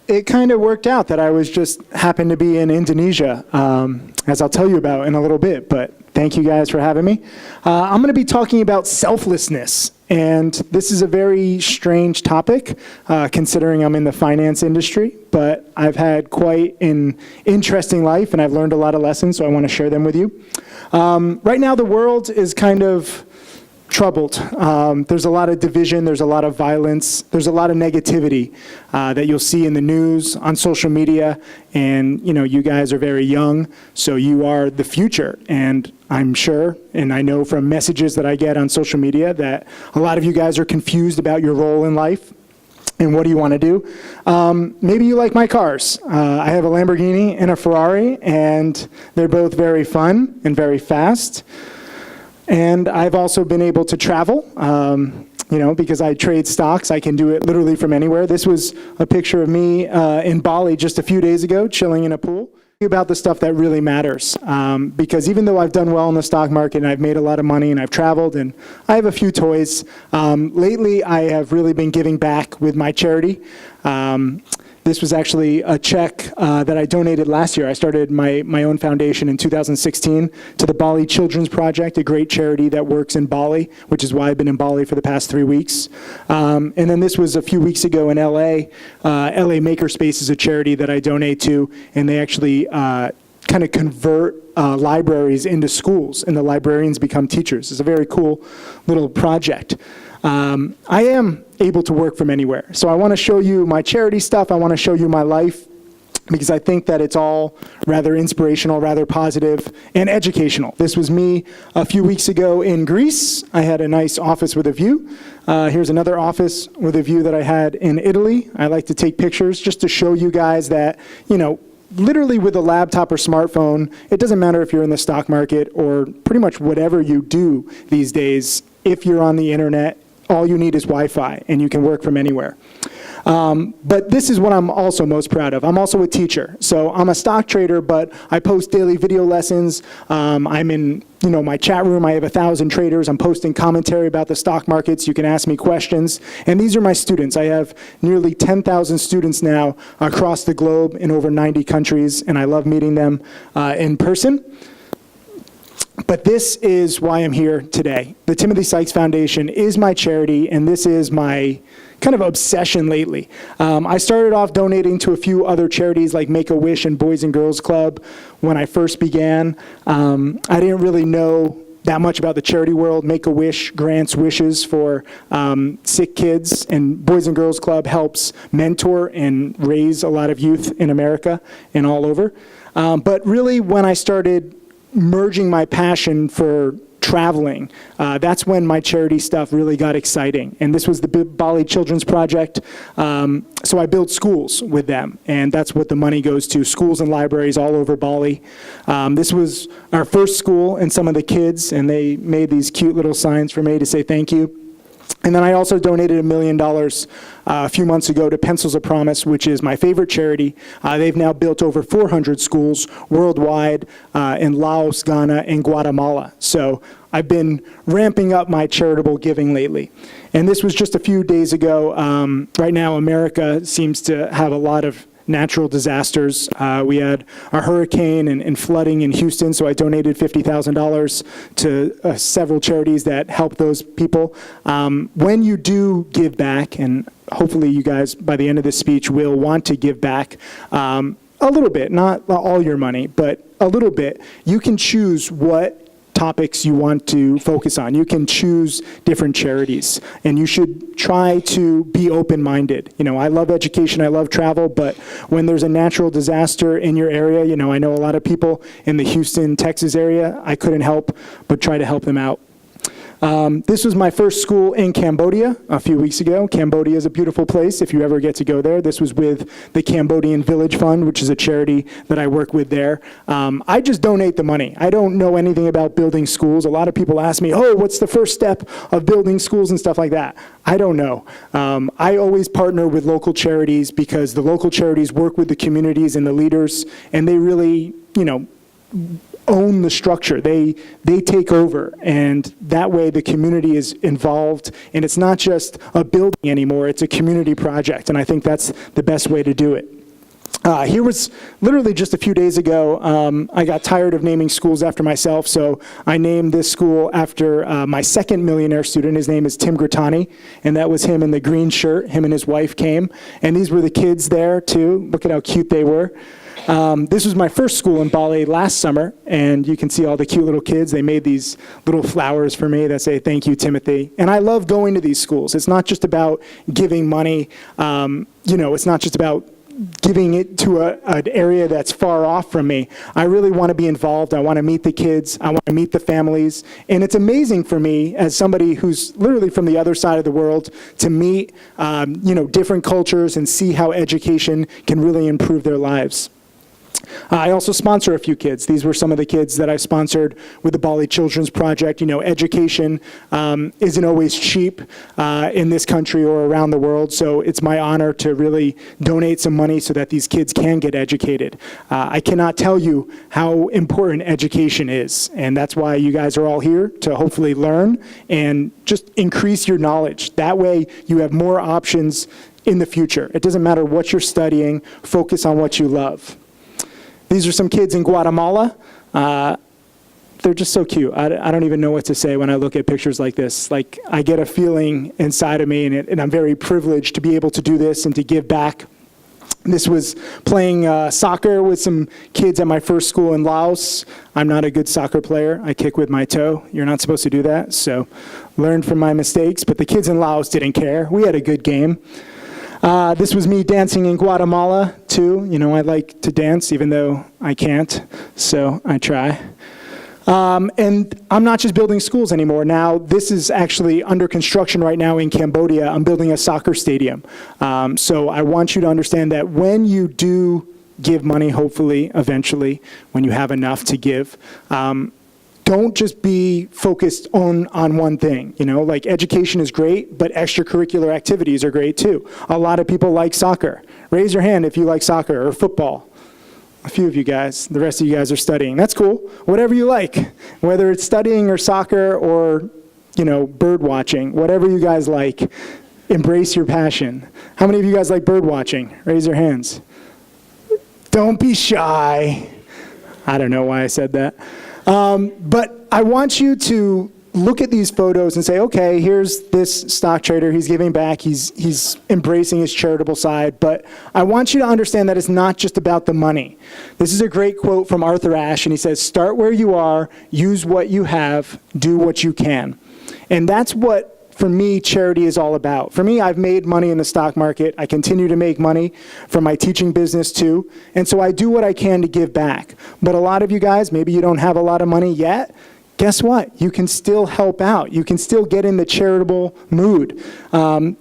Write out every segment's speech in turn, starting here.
it kind of worked out that I was just happened to be in Indonesia, as I'll tell you about in a little bit, but thank you guys for having me. I'm going to be talking about selflessness, and this is a very strange topic, considering I'm in the finance industry, but I've had quite an interesting life, and I've learned a lot of lessons, so I want to share them with you. Right now, the world is kind of troubled. There's a lot of division, there's a lot of violence, there's a lot of negativity that you'll see in the news, on social media, and you guys are very young, so you are the future. And I'm sure, and I know from messages that I get on social media, that a lot of you guys are confused about your role in life and what do you want to do. Maybe you like my cars. I have a Lamborghini and a Ferrari, and they're both very fun and very fast. And I've also been able to travel, because I trade stocks. I can do it literally from anywhere. This was a picture of me in Bali just a few days ago, chilling in a pool. About the stuff that really matters, because even though I've done well in the stock market and I've made a lot of money and I've traveled and I have a few toys, lately I have really been giving back with my charity. This was actually a check that I donated last year. I started my own foundation in 2016 to the Bali Children's Project, a great charity that works in Bali, which is why I've been in Bali for the past 3 weeks. And then this was a few weeks ago in LA. LA Makerspace is a charity that I donate to, and they actually kind of convert libraries into schools, and the librarians become teachers. It's a very cool little project. I am able to work from anywhere. So I want to show you my charity stuff. I want to show you my life, because I think that it's all rather inspirational, rather positive, and educational. This was me a few weeks ago in Greece. I had a nice office with a view. Here's another office with a view that I had in Italy. I like to take pictures just to show you guys that, literally with a laptop or smartphone, it doesn't matter if you're in the stock market or pretty much whatever you do these days. If you're on the internet, all you need is Wi-Fi, and you can work from anywhere. But this is what I'm also most proud of. I'm also a teacher. So I'm a stock trader, but I post daily video lessons. I'm in my chat room. I have 1,000 traders. I'm posting commentary about the stock markets. You can ask me questions. And these are my students. I have nearly 10,000 students now across the globe in over 90 countries, and I love meeting them in person. But this is why I'm here today. The Timothy Sykes Foundation is my charity, and this is my kind of obsession lately. I started off donating to a few other charities like Make-A-Wish and Boys and Girls Club when I first began. I didn't really know that much about the charity world. Make-A-Wish grants wishes for sick kids, and Boys and Girls Club helps mentor and raise a lot of youth in America and all over. But really, when I started merging my passion for traveling, that's when my charity stuff really got exciting. And this was the Bali Children's Project. So I built schools with them, and that's what the money goes to, schools and libraries all over Bali. This was our first school, and some of the kids, and they made these cute little signs for me to say thank you. And then I also donated $1 million a few months ago to Pencils of Promise, which is my favorite charity. They've now built over 400 schools worldwide in Laos, Ghana, and Guatemala. So I've been ramping up my charitable giving lately. And this was just a few days ago. Right now, America seems to have a lot of natural disasters. We had a hurricane and flooding in Houston, so I donated $50,000 to several charities that help those people. When you do give back, and hopefully you guys by the end of this speech will want to give back a little bit, not all your money, but a little bit, you can choose what topics you want to focus on. You can choose different charities, and you should try to be open-minded. I love education, I love travel, but when there's a natural disaster in your area, I know a lot of people in the Houston, Texas area, I couldn't help but try to help them out. This was my first school in Cambodia a few weeks ago. Cambodia is a beautiful place if you ever get to go there. This was with the Cambodian Village Fund, which is a charity that I work with there. I just donate the money. I don't know anything about building schools. A lot of people ask me, what's the first step of building schools and stuff like that? I don't know. I always partner with local charities because the local charities work with the communities and the leaders, and they really, own the structure. They take over, and that way the community is involved, and it's not just a building anymore, it's a community project, and I think that's the best way to do it. Here was literally just a few days ago, I got tired of naming schools after myself, so I named this school after my second millionaire student. His name is Tim Grittani, and that was him in the green shirt. Him and his wife came, and these were the kids there too. Look at how cute they were. This was my first school in Bali last summer, and you can see all the cute little kids. They made these little flowers for me that say, "Thank you, Timothy." And I love going to these schools. It's not just about giving money. It's not just about giving it to an area that's far off from me. I really want to be involved. I want to meet the kids. I want to meet the families. And it's amazing for me, as somebody who's literally from the other side of the world, to meet different cultures and see how education can really improve their lives. I also sponsor a few kids. These were some of the kids that I sponsored with the Bali Children's Project. Education isn't always cheap in this country or around the world, so it's my honor to really donate some money so that these kids can get educated. I cannot tell you how important education is, and that's why you guys are all here, to hopefully learn and just increase your knowledge. That way you have more options in the future. It doesn't matter what you're studying, focus on what you love. These are some kids in Guatemala. They're just so cute. I don't even know what to say when I look at pictures like this. Like, I get a feeling inside of me, and I'm very privileged to be able to do this and to give back. This was playing soccer with some kids at my first school in Laos. I'm not a good soccer player. I kick with my toe. You're not supposed to do that, so learned from my mistakes. But the kids in Laos didn't care. We had a good game. This was me dancing in Guatemala, too. I like to dance, even though I can't, so I try. And I'm not just building schools anymore. Now, this is actually under construction right now in Cambodia. I'm building a soccer stadium. So I want you to understand that when you do give money, hopefully, eventually, when you have enough to give, don't just be focused on one thing. Like, education is great, but extracurricular activities are great too. A lot of people like soccer. Raise your hand if you like soccer or football. A few of you guys. The rest of you guys are studying. That's cool. Whatever you like, whether it's studying or soccer or, bird watching, whatever you guys like, embrace your passion. How many of you guys like bird watching? Raise your hands. Don't be shy. I don't know why I said that. But I want you to look at these photos and say, okay, here's this stock trader. He's giving back. He's embracing his charitable side. But I want you to understand that it's not just about the money. This is a great quote from Arthur Ashe, and he says, start where you are, use what you have, do what you can. And that's what, for me, charity is all about. For me, I've made money in the stock market. I continue to make money from my teaching business too. And so I do what I can to give back. But a lot of you guys, maybe you don't have a lot of money yet. Guess what? You can still help out. You can still get in the charitable mood.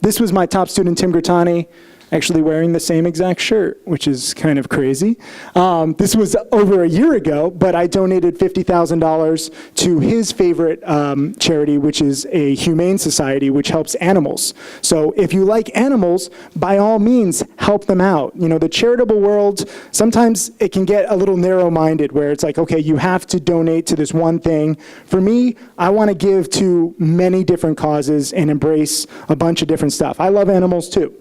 This was my top student, Tim Grittani, actually wearing the same exact shirt, which is kind of crazy. This was over a year ago, but I donated $50,000 to his favorite charity, which is a humane society, which helps animals. So if you like animals, by all means, help them out. The charitable world, sometimes it can get a little narrow-minded, where it's like, okay, you have to donate to this one thing. For me, I want to give to many different causes and embrace a bunch of different stuff. I love animals too.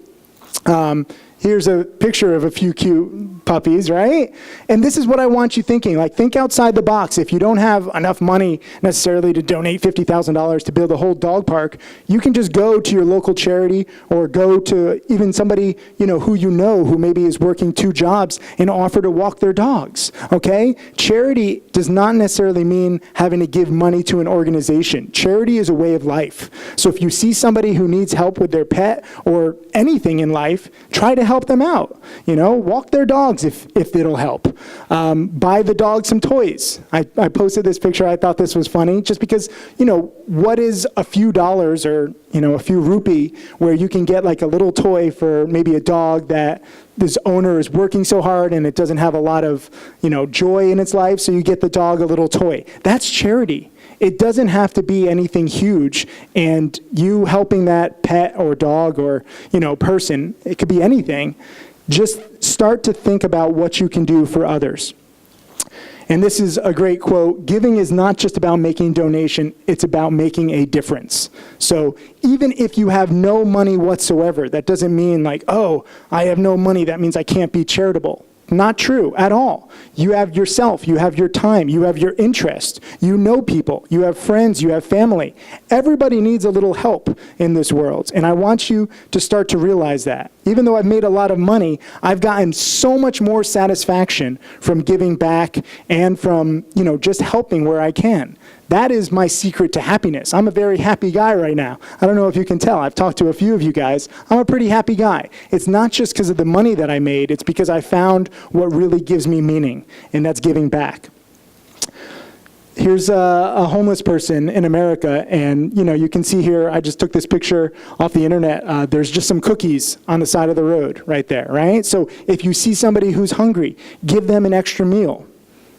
Here's a picture of a few cute puppies, right? And this is what I want you thinking. Like, think outside the box. If you don't have enough money necessarily to donate $50,000 to build a whole dog park, you can just go to your local charity or go to even somebody, who maybe is working 2 jobs and offer to walk their dogs, okay? Charity does not necessarily mean having to give money to an organization. Charity is a way of life. So if you see somebody who needs help with their pet or anything in life, try to help them out. Walk their dogs if it'll help. Buy the dog some toys. I posted this picture. I thought this was funny just because, what is a few dollars or, a few rupee where you can get like a little toy for maybe a dog that this owner is working so hard and it doesn't have a lot of, joy in its life, so you get the dog a little toy. That's charity. It doesn't have to be anything huge, and you helping that pet or dog or, person, it could be anything. Just start to think about what you can do for others. And this is a great quote. Giving is not just about making donation, it's about making a difference. So even if you have no money whatsoever, that doesn't mean like, oh, I have no money, that means I can't be charitable. Not true at all. You have yourself, you have your time, you have your interest, you know people, you have friends, you have family. Everybody needs a little help in this world, and I want you to start to realize that. Even though I've made a lot of money, I've gotten so much more satisfaction from giving back and from, just helping where I can. That is my secret to happiness. I'm a very happy guy right now. I don't know if you can tell. I've talked to a few of you guys. I'm a pretty happy guy. It's not just because of the money that I made. It's because I found what really gives me meaning, and that's giving back. Here's a homeless person in America, and you can see here, I just took this picture off the internet. There's just some cookies on the side of the road right there, right? So if you see somebody who's hungry, give them an extra meal.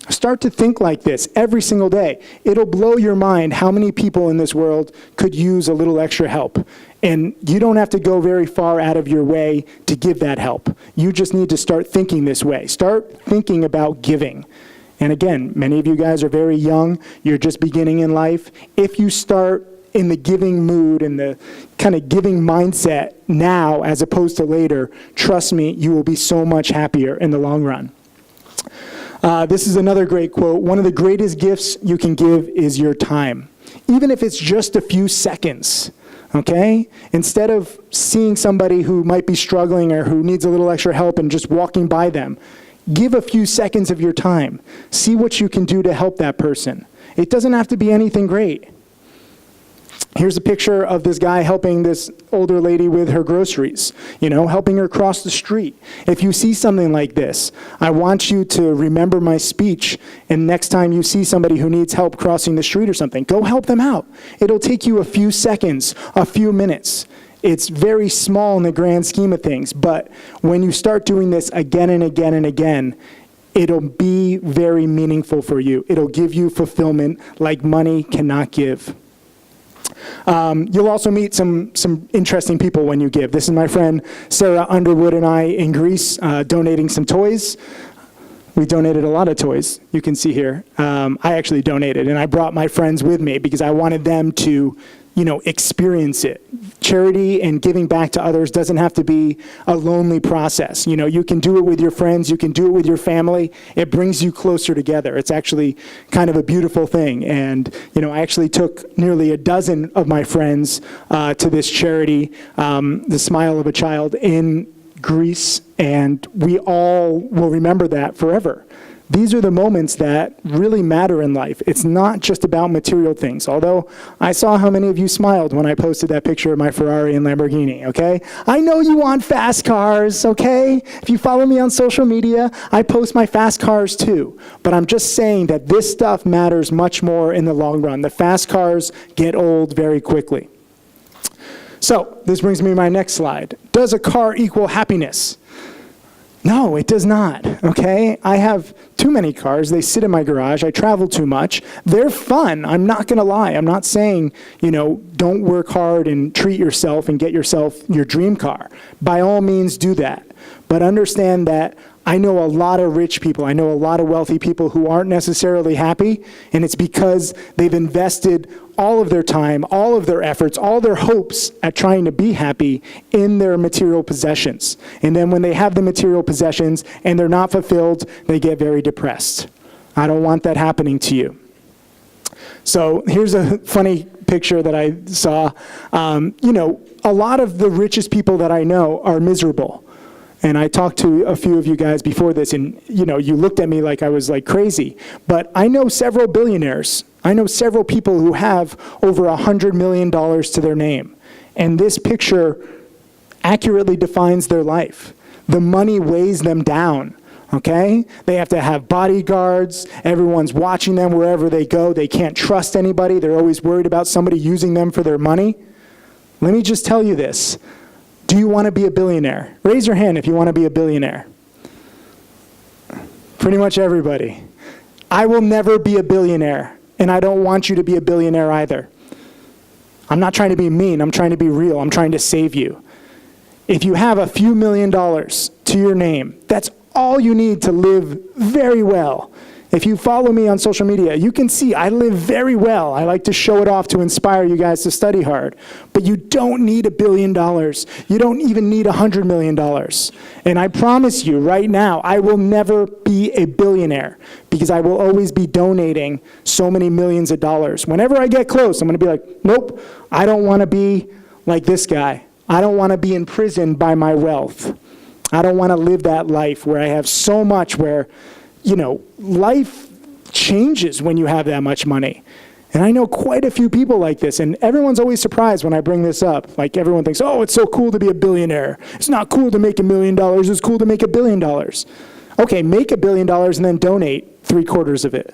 Start to think like this every single day. It'll blow your mind how many people in this world could use a little extra help. And you don't have to go very far out of your way to give that help. You just need to start thinking this way. Start thinking about giving. And again, many of you guys are very young. You're just beginning in life. If you start in the giving mood and the kind of giving mindset now as opposed to later, trust me, you will be so much happier in the long run. This is another great quote. One of the greatest gifts you can give is your time, even if it's just a few seconds, okay? Instead of seeing somebody who might be struggling or who needs a little extra help and just walking by them, give a few seconds of your time. See what you can do to help that person. It doesn't have to be anything great. Here's a picture of this guy helping this older lady with her groceries, helping her cross the street. If you see something like this, I want you to remember my speech, and next time you see somebody who needs help crossing the street or something, go help them out. It'll take you a few seconds, a few minutes. It's very small in the grand scheme of things, but when you start doing this again and again and again, it'll be very meaningful for you. It'll give you fulfillment like money cannot give. You'll also meet some interesting people when you give. This is my friend Sarah Underwood and I in Greece donating some toys. We donated a lot of toys, you can see here. I actually donated, and I brought my friends with me because I wanted them to experience it. Charity and giving back to others doesn't have to be a lonely process. You can do it with your friends, you can do it with your family. It brings you closer together. It's actually kind of a beautiful thing. And, I actually took nearly a dozen of my friends to this charity, The Smile of a Child in Greece, and we all will remember that forever. These are the moments that really matter in life. It's not just about material things, although I saw how many of you smiled when I posted that picture of my Ferrari and Lamborghini, okay? I know you want fast cars, okay? If you follow me on social media, I post my fast cars too. But I'm just saying that this stuff matters much more in the long run. The fast cars get old very quickly. So this brings me to my next slide. Does a car equal happiness? No, it does not, okay? I have too many cars. They sit in my garage. I travel too much. They're fun. I'm not going to lie. I'm not saying, don't work hard and treat yourself and get yourself your dream car. By all means, do that. But understand that I know a lot of rich people. I know a lot of wealthy people who aren't necessarily happy, and it's because they've invested all of their time, all of their efforts, all their hopes at trying to be happy in their material possessions. And then when they have the material possessions and they're not fulfilled, they get very depressed. I don't want that happening to you. So here's a funny picture that I saw. A lot of the richest people that I know are miserable. And I talked to a few of you guys before this, and you looked at me like I was like crazy. But I know several billionaires. I know several people who have over $100 million to their name. And this picture accurately defines their life. The money weighs them down, okay? They have to have bodyguards. Everyone's watching them wherever they go. They can't trust anybody. They're always worried about somebody using them for their money. Let me just tell you this. Do you want to be a billionaire? Raise your hand if you want to be a billionaire. Pretty much everybody. I will never be a billionaire, and I don't want you to be a billionaire either. I'm not trying to be mean. I'm trying to be real. I'm trying to save you. If you have a few $1 million to your name, that's all you need to live very well. If you follow me on social media, you can see I live very well. I like to show it off to inspire you guys to study hard. But you don't need $1 billion. You don't even need $100 million. And I promise you right now, I will never be a billionaire because I will always be donating so many millions of dollars. Whenever I get close, I'm going to be like, nope, I don't want to be like this guy. I don't want to be imprisoned by my wealth. I don't want to live that life where I have so much where, life changes when you have that much money. And I know quite a few people like this, and everyone's always surprised when I bring this up. Like, everyone thinks, oh, it's so cool to be a billionaire. It's not cool to make $1 million. It's cool to make $1 billion. Okay, make $1 billion and then donate 3/4 of it.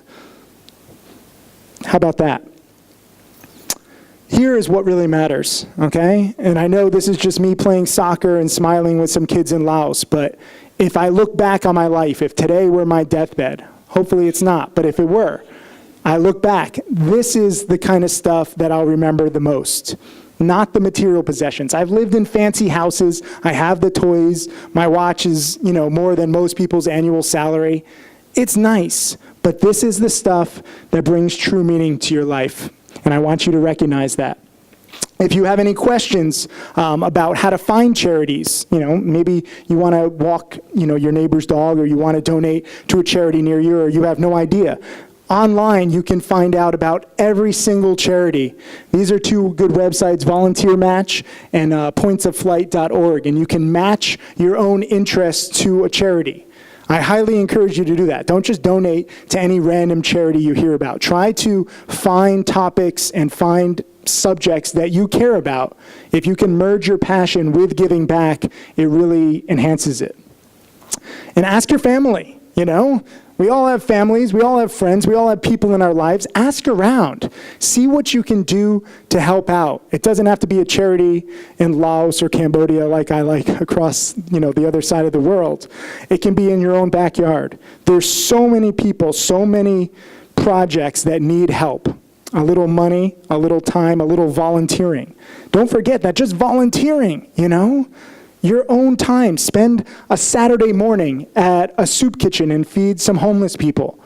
How about that? Here is what really matters, okay? And I know this is just me playing soccer and smiling with some kids in Laos, but if I look back on my life, if today were my deathbed, hopefully it's not, but if it were, I look back, this is the kind of stuff that I'll remember the most, not the material possessions. I've lived in fancy houses, I have the toys, my watch is, more than most people's annual salary. It's nice, but this is the stuff that brings true meaning to your life, and I want you to recognize that. If you have any questions about how to find charities, maybe you want to walk, your neighbor's dog, or you want to donate to a charity near you, or you have no idea. Online, you can find out about every single charity. These are two good websites, Volunteer Match and pointsofflight.org, and you can match your own interests to a charity. I highly encourage you to do that. Don't just donate to any random charity you hear about. Try to find topics and find subjects that you care about. If you can merge your passion with giving back, it really enhances it. And ask your family, We all have families, we all have friends, we all have people in our lives. Ask around. See what you can do to help out. It doesn't have to be a charity in Laos or Cambodia like I like across, the other side of the world. It can be in your own backyard. There's so many people, so many projects that need help. A little money, a little time, a little volunteering. Don't forget that just volunteering, your own time. Spend a Saturday morning at a soup kitchen and feed some homeless people.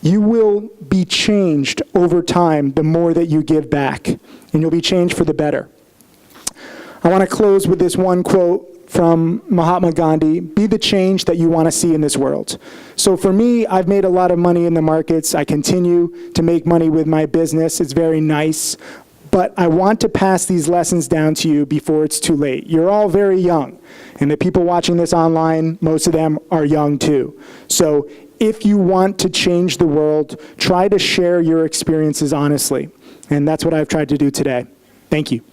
You will be changed over time the more that you give back, and you'll be changed for the better. I want to close with this one quote from Mahatma Gandhi: be the change that you want to see in this world. So for me, I've made a lot of money in the markets. I continue to make money with my business. It's very nice. But I want to pass these lessons down to you before it's too late. You're all very young, and the people watching this online, most of them are young too. So if you want to change the world, try to share your experiences honestly. And that's what I've tried to do today. Thank you.